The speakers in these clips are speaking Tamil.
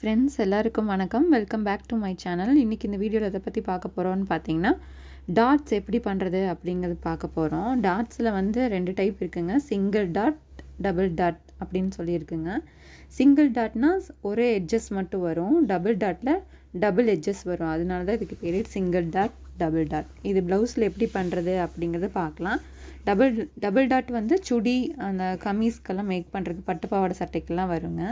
ஃப்ரெண்ட்ஸ் எல்லாருக்கும் வணக்கம். Welcome back to my channel. இன்றைக்கி இந்த வீடியோவில் எதை பற்றி பார்க்க போகிறோன்னு பார்த்தீங்கன்னா, டாட்ஸ் எப்படி பண்ணுறது அப்படிங்கிறது பார்க்க போகிறோம். டாட்ஸில் வந்து 2 டைப் இருக்குங்க. சிங்கிள் டாட், டபுள் டாட் அப்படின்னு சொல்லியிருக்குங்க. சிங்கிள் டாட்னா ஒரே எட்ஜஸ் மட்டும் வரும். டபுள் டாட்டில் டபுள் எட்ஜஸ் வரும். அதனால தான் இதுக்கு பேர் சிங்கிள் டாட், டபுள் டாட். இது ப்ளவுஸில் எப்படி பண்ணுறது அப்படிங்கிறத பார்க்கலாம். டபுள் டாட் வந்து சுடி, அந்த கமீஸ்க்கெல்லாம் மேக் பண்ணுறதுக்கு, பட்டு பாவாடை சட்டைக்கெல்லாம் வருங்க.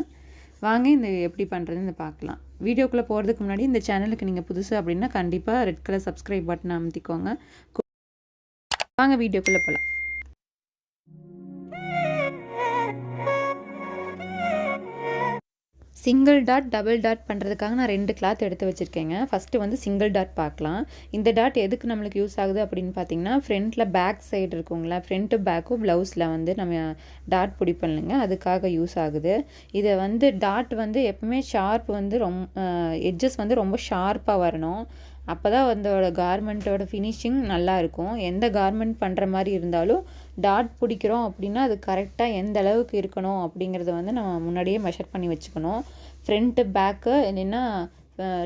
வாங்க இந்த எப்படி பண்ணுறதுன்னு பார்க்கலாம். வீடியோக்குள்ளே போகிறதுக்கு முன்னாடி இந்த சேனலுக்கு நீங்கள் புதுசு அப்படின்னா கண்டிப்பாக ரெட் கலர் சப்ஸ்கிரைப் பட்டன் அமுத்திக்கோங்க. வாங்க வீடியோக்குள்ளே போகலாம். சிங்கிள் டாட், டபுள் டாட் பண்ணுறதுக்காக நான் 2 கிளாத் எடுத்து வச்சுருக்கேங்க. ஃபஸ்ட்டு வந்து சிங்கிள் டாட் பார்க்கலாம். இந்த டாட் எதுக்கு நம்மளுக்கு யூஸ் ஆகுது அப்படின்னு பார்த்தீங்கன்னா, ஃப்ரண்ட்டில் பேக் சைடு இருக்குங்களா, ஃப்ரண்ட்டு பேக்கும் ப்ளவுஸில் வந்து நம்ம டாட் பிடிப்போம் இல்லைங்க, அதுக்காக யூஸ் ஆகுது. இதை வந்து டாட் வந்து எப்பவுமே ஷார்ப் வந்து எட்ஜஸ் வந்து ரொம்ப ஷார்ப்பாக வரணும். அப்போ தான் அதோட கார்மெண்ட்டோட ஃபினிஷிங் நல்லா இருக்கும். எந்த கார்மெண்ட் பண்ணுற மாதிரி இருந்தாலும் டாட் பிடிக்கிறோம் அப்படின்னா அது கரெக்டாக எந்த அளவுக்கு இருக்கணும் அப்படிங்கிறத வந்து நம்ம முன்னாடியே மெஷர் பண்ணி வச்சுக்கணும். ஃப்ரண்ட்டு பேக்கு என்னென்னா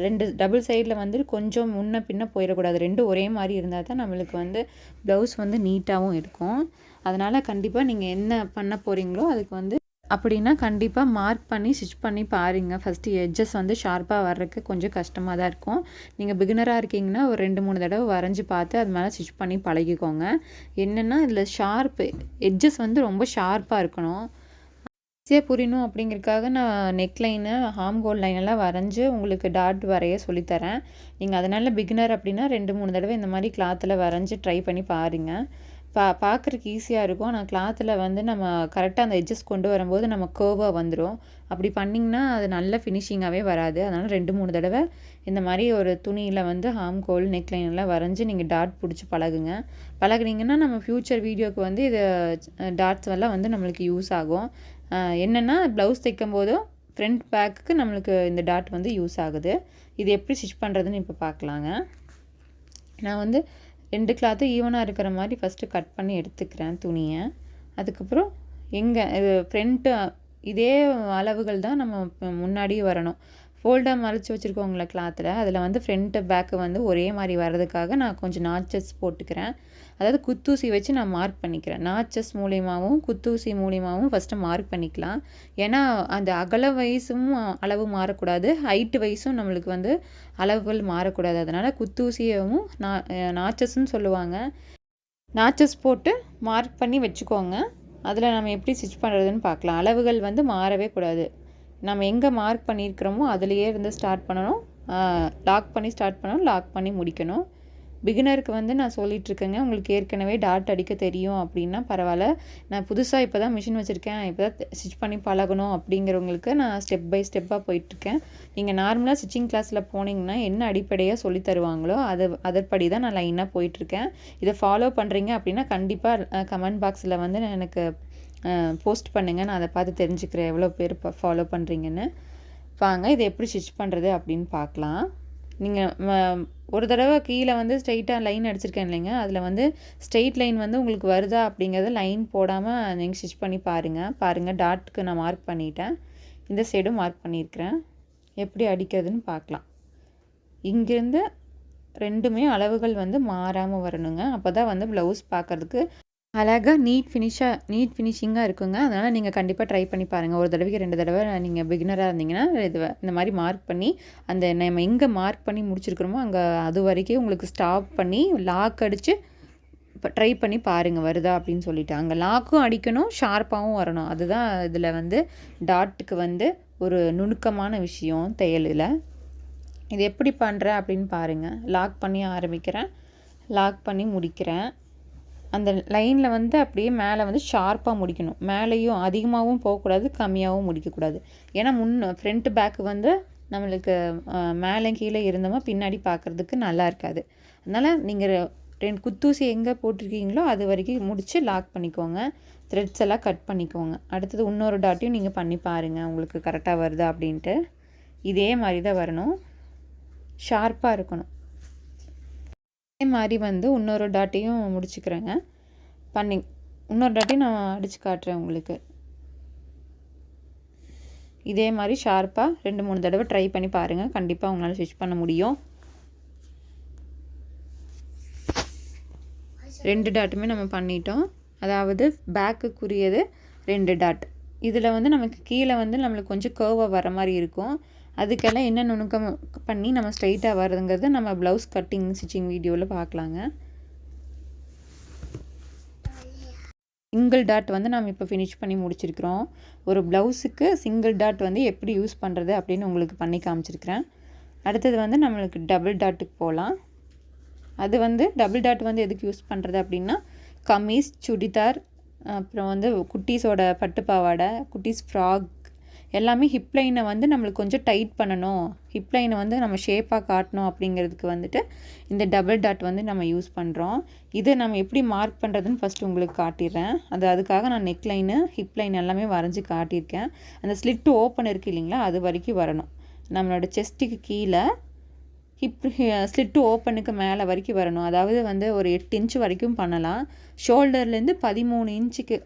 2 டபுள் சைடில் வந்து கொஞ்சம் முன்ன பின்ன போயிடக்கூடாது. 2 ஒரே மாதிரி இருந்தால் தான் நம்மளுக்கு வந்து ப்ளவுஸ் வந்து நீட்டாகவும் இருக்கும். அதனால் கண்டிப்பாக நீங்கள் என்ன பண்ண போகிறீங்களோ அதுக்கு வந்து அப்படின்னா கண்டிப்பாக மார்க் பண்ணி ஸ்டிச் பண்ணி பாருங்கள். ஃபஸ்ட்டு எட்ஜஸ் வந்து ஷார்ப்பாக வர்றதுக்கு கொஞ்சம் கஷ்டமாக தான் இருக்கும். நீங்கள் பிகினராக இருக்கீங்கன்னா ஒரு 2-3 தடவை வரைஞ்சி பார்த்து அது மேலே ஸ்டிச் பண்ணி பழகிக்கோங்க. என்னென்னா இதில் ஷார்ப்பு எட்ஜஸ் வந்து ரொம்ப ஷார்ப்பாக இருக்கணும். ஈஸியாக புரியணும் அப்படிங்கிறதுக்காக நான் நெக்லைனு, ஹார்ம் ஹோல் லைனெல்லாம் வரைஞ்சி உங்களுக்கு டாட் வரைய சொல்லித்தரேன். நீங்கள் அதனால் பிகினர் அப்படின்னா 2-3 தடவை இந்த மாதிரி கிளாத்தில் வரைஞ்சி ட்ரை பண்ணி பாருங்கள். பார்க்குறதுக்கு ஈஸியாக இருக்கும். ஆனால் கிளாத்தில் வந்து நம்ம கரெக்டாக அந்த எட்ஜஸ் கொண்டு வரும்போது நம்ம கர்வாக வந்துடும். அப்படி பண்ணிங்கன்னா அது நல்ல ஃபினிஷிங்காகவே வராது. அதனால் 2-3 தடவை இந்த மாதிரி ஒரு துணியில் வந்து ஹார்ம் ஹோல், நெக்லைன் எல்லாம் வரைஞ்சி நீங்கள் டாட் பிடிச்சி பழகுனீங்கன்னா நம்ம ஃப்யூச்சர் வீடியோக்கு வந்து இது டாட்ஸ் எல்லாம் வந்து நம்மளுக்கு யூஸ் ஆகும். என்னென்னா ப்ளவுஸ் தைக்கும் போதும் ஃப்ரண்ட் பேக்குக்கு நம்மளுக்கு இந்த டாட் வந்து யூஸ் ஆகுது. இது எப்படி ஸ்டிச் பண்ணுறதுன்னு இப்போ பார்க்கலாங்க. நான் வந்து 2 கிளாத்தும் ஈவனாக இருக்கிற மாதிரி ஃபஸ்ட்டு கட் பண்ணி எடுத்துக்கிறேன் துணியை. அதுக்கப்புறம் இது ஃப்ரண்ட்டு இதே அளவுகள் தான் நம்ம முன்னாடியே வரணும். ஃபோல்டாக மறைச்சி வச்சுருக்கோங்கள கிளாத்தில், அதில் வந்து ஃப்ரண்ட்டு பேக்கு வந்து ஒரே மாதிரி வர்றதுக்காக நான் கொஞ்சம் நாச்சஸ் போட்டுக்கிறேன். அதாவது குத்தூசி வச்சு நான் மார்க் பண்ணிக்கிறேன். நாச்சஸ் மூலியமாகவும் குத்தூசி மூலியமாகவும் ஃபஸ்ட்டு மார்க் பண்ணிக்கலாம். ஏன்னா அந்த அகல வயசும் அளவு மாறக்கூடாது, ஹைட்டு வயசும் நம்மளுக்கு வந்து அளவுகள் மாறக்கூடாது. அதனால் குத்தூசியவும் நாச்சஸ்ன்னு சொல்லுவாங்க. நாச்சஸ் போட்டு மார்க் பண்ணி வச்சுக்கோங்க. அதில் நம்ம எப்படி ஸ்டிச் பண்ணுறதுன்னு பார்க்கலாம். அளவுகள் வந்து மாறவே கூடாது. நம்ம எங்கே மார்க் பண்ணியிருக்கிறோமோ அதிலையே இருந்து ஸ்டார்ட் பண்ணணும். லாக் பண்ணி ஸ்டார்ட் பண்ணணும், லாக் பண்ணி முடிக்கணும். பிகினருக்கு வந்து நான் சொல்லிகிட்ருக்கேங்க. உங்களுக்கு ஏற்கனவே டாட் அடிக்க தெரியும் அப்படின்னா பரவாயில்ல. நான் புதுசாக இப்போ தான் மிஷின் வச்சுருக்கேன், இப்போ தான் ஸ்டிச் பண்ணி பழகணும் அப்படிங்கிறவங்களுக்கு நான் ஸ்டெப் பை ஸ்டெப்பாக போயிட்டுருக்கேன். நீங்கள் நார்மலாக ஸ்டிச்சிங் கிளாஸில் போனீங்கன்னா என்ன அடிப்படையாக சொல்லி தருவாங்களோ அதற்படி தான் நான் லைனாக போயிட்டுருக்கேன். இதை ஃபாலோ பண்ணுறீங்க அப்படின்னா கண்டிப்பாக கமெண்ட் பாக்ஸில் வந்து எனக்கு போஸ்ட் பண்ணுங்கள். நான் அதை பார்த்து தெரிஞ்சுக்கிறேன் எவ்வளோ பேர் ஃபாலோ பண்ணுறீங்கன்னு. வாங்க இதை எப்படி ஸ்டிச் பண்ணுறது அப்படின்னு பார்க்கலாம். நீங்கள் ஒரு தடவை கீழே வந்து ஸ்ட்ரெயிட்டாக லைன் அடிச்சிருக்கேன் இல்லைங்க, அதில் வந்து ஸ்ட்ரெயிட் லைன் வந்து உங்களுக்கு வருதா அப்படிங்கிறத லைன் போடாமல் நீங்கள் ஸ்டிச் பண்ணி பாருங்கள். டாட்டுக்கு நான் மார்க் பண்ணிட்டேன். இந்த சைடும் மார்க் பண்ணியிருக்கிறேன். எப்படி அடிக்கிறதுன்னு பார்க்கலாம். இங்கேருந்து 2மே அளவுகள் வந்து மாறாமல் வரணுங்க. அப்போ தான் வந்து ப்ளவுஸ் பார்க்குறதுக்கு அழகாக நீட் ஃபினிஷிங்காக இருக்குங்க. அதனால் நீங்கள் கண்டிப்பாக ட்ரை பண்ணி பாருங்கள். ஒரு தடவைக்கு 2 தடவை நீங்கள் பிகினராக இருந்தீங்கன்னா இந்த மாதிரி மார்க் பண்ணி அந்த நம்ம எங்கே மார்க் பண்ணி முடிச்சிருக்கிறோமோ அங்கே அது வரைக்கும் உங்களுக்கு ஸ்டாப் பண்ணி லாக் அடித்து இப்போ ட்ரை பண்ணி பாருங்கள் வருதா அப்படின்னு சொல்லிட்டு. அங்கே லாக்கும் அடிக்கணும், ஷார்ப்பாகவும் வரணும். அதுதான் இதில் வந்து டாட்டுக்கு வந்து ஒரு நுணுக்கமான விஷயம் தையலில். இது எப்படி பண்ணுறேன் அப்படின்னு பாருங்கள். லாக் பண்ணி ஆரம்பிக்கிறேன், லாக் பண்ணி முடிக்கிறேன். அந்த லைனில் வந்து அப்படியே மேலே வந்து ஷார்ப்பாக முடிக்கணும். மேலேயும் அதிகமாகவும் போகக்கூடாது, கம்மியாகவும் முடிக்கக்கூடாது. ஏன்னா ஃப்ரண்ட்டு பேக்கு வந்து நம்மளுக்கு மேலே கீழே இருந்தோமா பின்னாடி பார்க்குறதுக்கு நல்லா இருக்காது. அதனால் நீங்கள் 2 குத்தூசி எங்கே போட்டிருக்கீங்களோ அது வரைக்கும் முடித்து லாக் பண்ணிக்கோங்க. த்ரெட்ஸ் எல்லாம் கட் பண்ணிக்கோங்க. அடுத்தது இன்னொரு டாட்டையும் நீங்கள் பண்ணி பாருங்கள் உங்களுக்கு கரெக்டாக வருதா அப்படின்ட்டு. இதே மாதிரி தான் வரணும், ஷார்ப்பாக இருக்கணும். இதே மாதிரி வந்து இன்னொரு டாட்டையும் முடிச்சுக்கிறேங்க. இன்னொரு டாட்டையும் நான் அடித்து காட்டுறேன் உங்களுக்கு. இதே மாதிரி ஷார்ப்பாக 2-3 தடவை ட்ரை பண்ணி பாருங்கள். கண்டிப்பாக உங்களால் ஸ்டிச் பண்ண முடியும். 2 டாட்டுமே நம்ம பண்ணிட்டோம். அதாவது பேக்குக்குரியது 2 டாட். இதில் வந்து நமக்கு கீழே வந்து நம்மளுக்கு கொஞ்சம் கர்வாக வர மாதிரி இருக்கும். அதுக்கெல்லாம் என்ன நுணுக்கம் பண்ணி நம்ம ஸ்ட்ரைட்டாக வருதுங்கிறது நம்ம ப்ளவுஸ் கட்டிங் ஸ்டிச்சிங் வீடியோவில் பார்க்கலாங்க. சிங்கிள் டாட் வந்து நம்ம இப்போ ஃபினிஷ் பண்ணி முடிச்சிருக்கிறோம். ஒரு ப்ளவுஸுக்கு சிங்கிள் டாட் வந்து எப்படி யூஸ் பண்ணுறது அப்படின்னு உங்களுக்கு பண்ணி காமிச்சிருக்கிறேன். அடுத்தது வந்து நம்மளுக்கு டபுள் டாட்டுக்கு போகலாம். அது வந்து டபுள் டாட் வந்து எதுக்கு யூஸ் பண்ணுறது அப்படின்னா, கமீஸ், சுடிதார், அப்புறம் வந்து குட்டீஸோட பட்டு பாவாடை, குட்டீஸ் ஃப்ராக் எல்லாமே ஹிப் லைனை வந்து நம்மளுக்கு கொஞ்சம் டைட் பண்ணணும், ஹிப் லைனை வந்து நம்ம ஷேப்பாக காட்டணும் அப்படிங்கிறதுக்கு வந்துட்டு இந்த டபுள் டாட் வந்து நம்ம யூஸ் பண்ணுறோம். இதை நம்ம எப்படி மார்க் பண்ணுறதுன்னு ஃபஸ்ட்டு உங்களுக்கு காட்டிடுறேன். அதுக்காக நான் நெக் லைனு, ஹிப் லைன் எல்லாமே வரைஞ்சி காட்டியிருக்கேன். அந்த ஸ்லிட்டு ஓப்பன் இருக்குது இல்லைங்களா, அது வரைக்கும் வரணும். நம்மளோட செஸ்ட்டுக்கு கீழே ஹிப் ஸ்லிட்டு ஓப்பனுக்கு மேலே வரைக்கும் வரணும். அதாவது வந்து ஒரு 8 இன்ச்சு வரைக்கும் பண்ணலாம். ஷோல்டர்லேருந்து 13 இன்ச்சுக்கு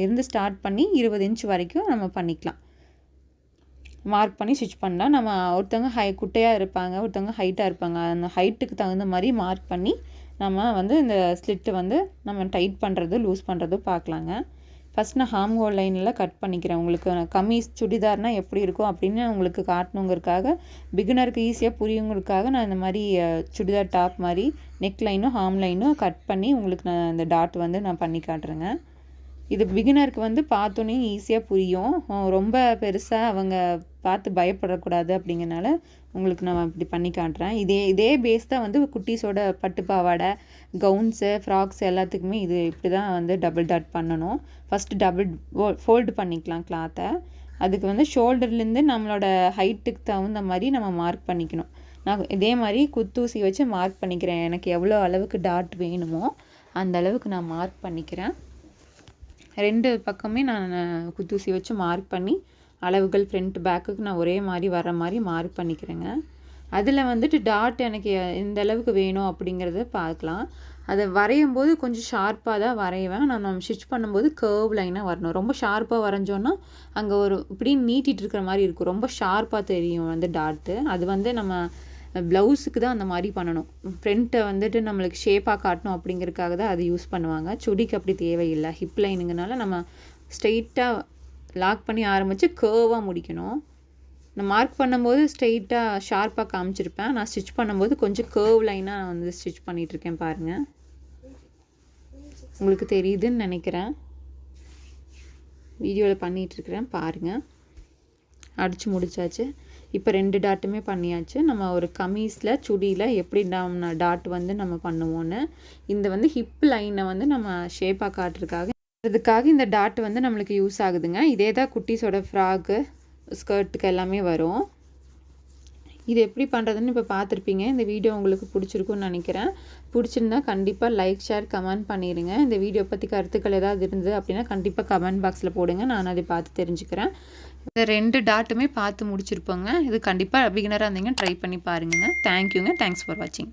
இருந்து ஸ்டார்ட் பண்ணி 20 இன்ச் வரைக்கும் நம்ம பண்ணிக்கலாம். மார்க் பண்ணி ஸ்டிச் பண்ணலாம். நம்ம ஒருத்தவங்க குட்டையாக இருப்பாங்க, ஒருத்தவங்க ஹைட்டாக இருப்பாங்க. அந்த ஹைட்டுக்கு தகுந்த மாதிரி மார்க் பண்ணி நம்ம வந்து இந்த ஸ்லிட்டு வந்து நம்ம டைட் பண்ணுறது லூஸ் பண்ணுறதும் பார்க்கலாங்க. ஃபஸ்ட் நான் ஹார்ம் ஹோல் லைனில் கட் பண்ணிக்கிறேன். உங்களுக்கு கமீஸ் சுடிதார்னால் எப்படி இருக்கும் அப்படின்னு உங்களுக்கு காட்டணுங்கிறதுக்காக, பிகினருக்கு ஈஸியாக புரியுங்கிறதுக்காக நான் இந்த மாதிரி சுடிதார் டாப் மாதிரி நெக் லைனும் ஹார்ம் லைனும் கட் பண்ணி உங்களுக்கு நான் இந்த டாட் வந்து நான் பண்ணி காட்டுறேங்க. இது பிகினருக்கு வந்து பார்த்தோன்னே ஈஸியாக புரியும். ரொம்ப பெருசாக அவங்க பார்த்து பயப்படக்கூடாது அப்படிங்கிறனால உங்களுக்கு நான் இப்படி பண்ணி காட்டுறேன். இதே பேஸ் தான் வந்து குட்டீஸோட பட்டு பாவாடை, கவுன்ஸு, ஃப்ராக்ஸ் எல்லாத்துக்குமே இது இப்படி தான் வந்து டபுள் டாட் பண்ணணும். ஃபஸ்ட்டு டபுள் ஃபோல்டு பண்ணிக்கலாம் கிளாத்தை. அதுக்கு வந்து ஷோல்டர்லேருந்து நம்மளோட ஹைட்டுக்கு தகுந்த மாதிரி நம்ம மார்க் பண்ணிக்கணும். நான் இதே மாதிரி குத்தூசி வச்சு மார்க் பண்ணிக்கிறேன். எனக்கு எவ்வளோ அளவுக்கு டாட் வேணுமோ அந்த அளவுக்கு நான் மார்க் பண்ணிக்கிறேன். 2 பக்கமே நான் குத்தூசி வச்சு மார்க் பண்ணி அளவுகள் ஃப்ரண்ட் பேக்குக்கு நான் ஒரே மாதிரி வர மாதிரி மார்க் பண்ணிக்கிறேங்க. அதில் வந்துட்டு டாட் எனக்கு எந்த அளவுக்கு வேணும் அப்படிங்கிறத பார்க்கலாம். அதை வரையும் போது கொஞ்சம் ஷார்ப்பாக தான் வரைவேன். நம்ம ஸ்டிச் பண்ணும்போது கர்வ் லைனாக வரணும். ரொம்ப ஷார்ப்பாக வரைஞ்சோன்னா அங்கே ஒரு இப்படி நீட்டிகிட்டு இருக்கிற மாதிரி இருக்கும். ரொம்ப ஷார்ப்பாக தெரியும் வந்து டாட்டு. அது வந்து நம்ம ப்ளவுஸுக்கு தான் அந்த மாதிரி பண்ணணும். ஃப்ரண்ட்டை வந்துட்டு நம்மளுக்கு ஷேப்பாக காட்டணும் அப்படிங்கிறதுக்காக தான் அது யூஸ் பண்ணுவாங்க. சுடிக்கு அப்படி தேவையில்லை. ஹிப் லைனுங்கனால நம்ம ஸ்ட்ரெயிட்டாக லாக் பண்ணி ஆரம்பித்து கர்வாக முடிக்கணும். நான் மார்க் பண்ணும்போது ஸ்ட்ரெயிட்டாக ஷார்ப்பாக காமிச்சிருப்பேன். நான் ஸ்டிச் பண்ணும்போது கொஞ்சம் கர்வ் லைனாக நான் வந்து ஸ்டிச் பண்ணிகிட்ருக்கேன் பாருங்கள். உங்களுக்கு தெரியுதுன்னு நினைக்கிறேன். வீடியோவில் பண்ணிகிட்ருக்கிறேன் பாருங்கள். அடித்து முடிச்சாச்சு. இப்போ 2 டாட்டுமே பண்ணியாச்சு. நம்ம ஒரு கமீஸில் சுடியில் எப்படி நம்ம டாட் வந்து நம்ம பண்ணுவோன்னு, இந்த வந்து ஹிப் லைனை வந்து நம்ம ஷேப்பாக காட்டுறதுக்காக இந்த டாட் வந்து நம்மளுக்கு யூஸ் ஆகுதுங்க. இதே தான் குட்டீஸோட ஃப்ராக்கு, ஸ்கர்ட்டுக்கு எல்லாமே வரும். இது எப்படி பண்ணுறதுன்னு இப்போ பார்த்துருப்பீங்க. இந்த வீடியோ உங்களுக்கு பிடிச்சிருக்குன்னு நினைக்கிறேன். பிடிச்சிருந்தா கண்டிப்பாக லைக், ஷேர், கமெண்ட் பண்ணிடுங்க. இந்த வீடியோ பற்றி கருத்துக்கள் ஏதாவது இருந்தது அப்படின்னா கண்டிப்பாக கமெண்ட் பாக்ஸில் போடுங்க. நான் அதை பார்த்து தெரிஞ்சுக்கிறேன். இந்த 2 டாட்டுமே பார்த்து முடிச்சிருப்போங்க. இது கண்டிப்பாக பிகினராக இருந்தீங்க ட்ரை பண்ணி பாருங்க. தேங்க்யூங்க. தேங்க்ஸ் ஃபார் வாட்சிங்.